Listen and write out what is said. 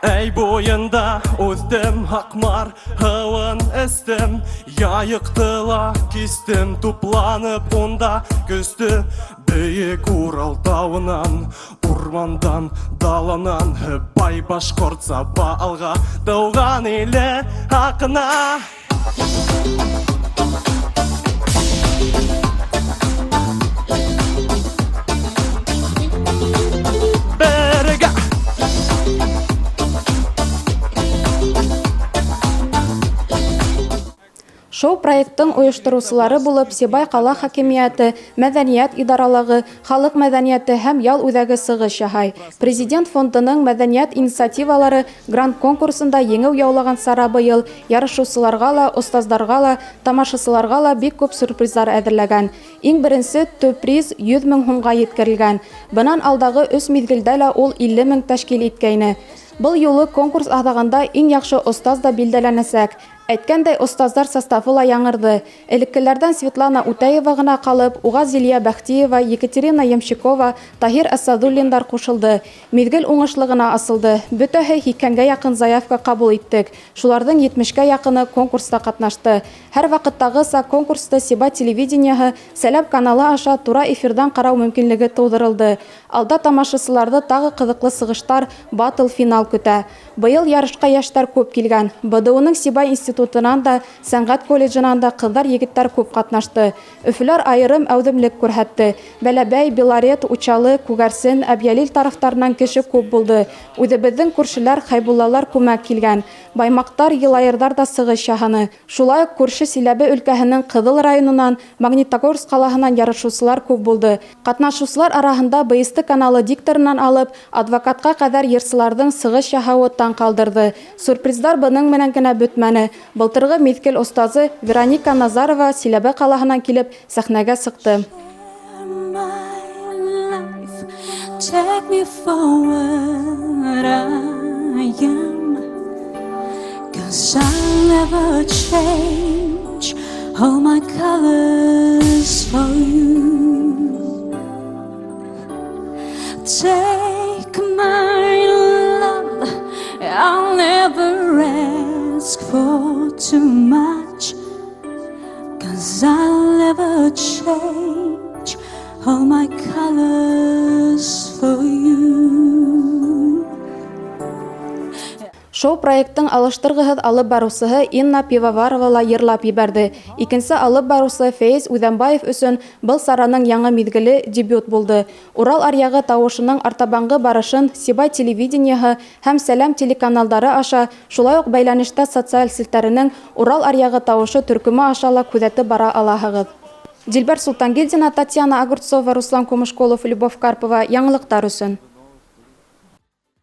Әй бойында өздім ақмар ғылын істім, яйықтыла кестім тупланып онда күсті. Бейік Урал тауынан, урмандан, даланан, бай башқұрт сабалға дауған елі ақына. Шоу проекттың оештырусылары булып Сибай қала хакимияты, мәдәният идаралыгы, халык мәдәнияты һәм ял үҙәге сығыш яһай. Президент фондының мәдәният инициативалары грант конкурсында еңеү яулаган сара быйыл ярышучыларга ла, остаздарга ла, тамашасыларга ла бик күп сюрпризлар әҙерләгән. Иң беренсе төп приз 100 000 һумга еткерелгән. Бынан алдагы 3 миҙгелдә лә ул 50 000 тәшкил иткәйне. Был юлы конкурс аҙағында иң яҡшы остаз да билдәләнәсәк. Әйткәндәй, остаздар составы ла яңырды. Элеккеләрдән Светлана Утаева гына калып, уға Зилия Бәхтиева, Екатерина Ямщикова, Таһир Асадуллиндар кушылды. Миҙгел уңышлы гына асылды. Бөтәһе 50-гә яҡын заявка ҡабул иттек. Шуларҙың 70-гә яҡыны конкурста ҡатнашты. Һәр ваҡыттағыса конкурсты Сибай телевидениеһы Сәләм каналы аша тура эфирҙан ҡарау мөмкинлеге тыуҙырылды. Алда тамашасыларҙы тағы ҡыҙыҡлы сығыштар, батл финал көтә. Быйыл ярышҡа йәштәр күп килгән. БДУ-ның Сибай институтынан да, сәнғәт колледжынан да ҡыҙҙар-егеттәр күп ҡатнашты. Өфөләр айырым әүҙемлек күрһәтте. Бәләбәй, Белорет, Учалы, Күгәрсен, Әбйәлил тарафтарынан кеше күп булды. Үҙебеҙҙең күршеләр, Хәйбуллалар күмәк килгән. Баймаҡтар, Йылайырҙар да сығыш яһаны. Шулай уҡ күрше Силәбе өлкәһенең Ҡыҙыл районынан, Магнитогорск ҡалаһынан ярышыусылар күп булды. Ҡатнашыусылар араһында БСТ каналы дикторынан алып, адвокатҡа ҡәҙәр йырсыларҙың сығыш яһауы таң ҡалдырҙы. Сюрприздар бының менән генә бөтмәне. Былтырғы миҙгел остазы Вероника Назарова Силәбе ҡалаһынан килеп сәхнәгә сыҡты. Take me forward, I am, 'cause I'll never change all my colors for you. Take my love, I'll never ask for too much, 'cause I'll never change all my colors for you. Шоу проекттың алыштырғыһыҙ алып барыусыһы Инна Пивоварова ла йырлап ебәрҙе. Икенсе алып барыусы Фәйез Үҙәнбаев өсөн был сараның яңы миҙгеле дебют булды. Урал аръяғы тауышының артабанғы барышын Сибай телевидениеһы һәм Сәләм телеканалдары аша, шулай уҡ бәйләнештә социаль селтәренең Урал аръяғы тауышы төркөмө аша ла күҙәтеп бара алаһығыҙ. Дилбәр Султангилдина, Татьяна Огурцова, Руслан Кумышколов, Любовь Карпова. Яңылыҡтар өсөн.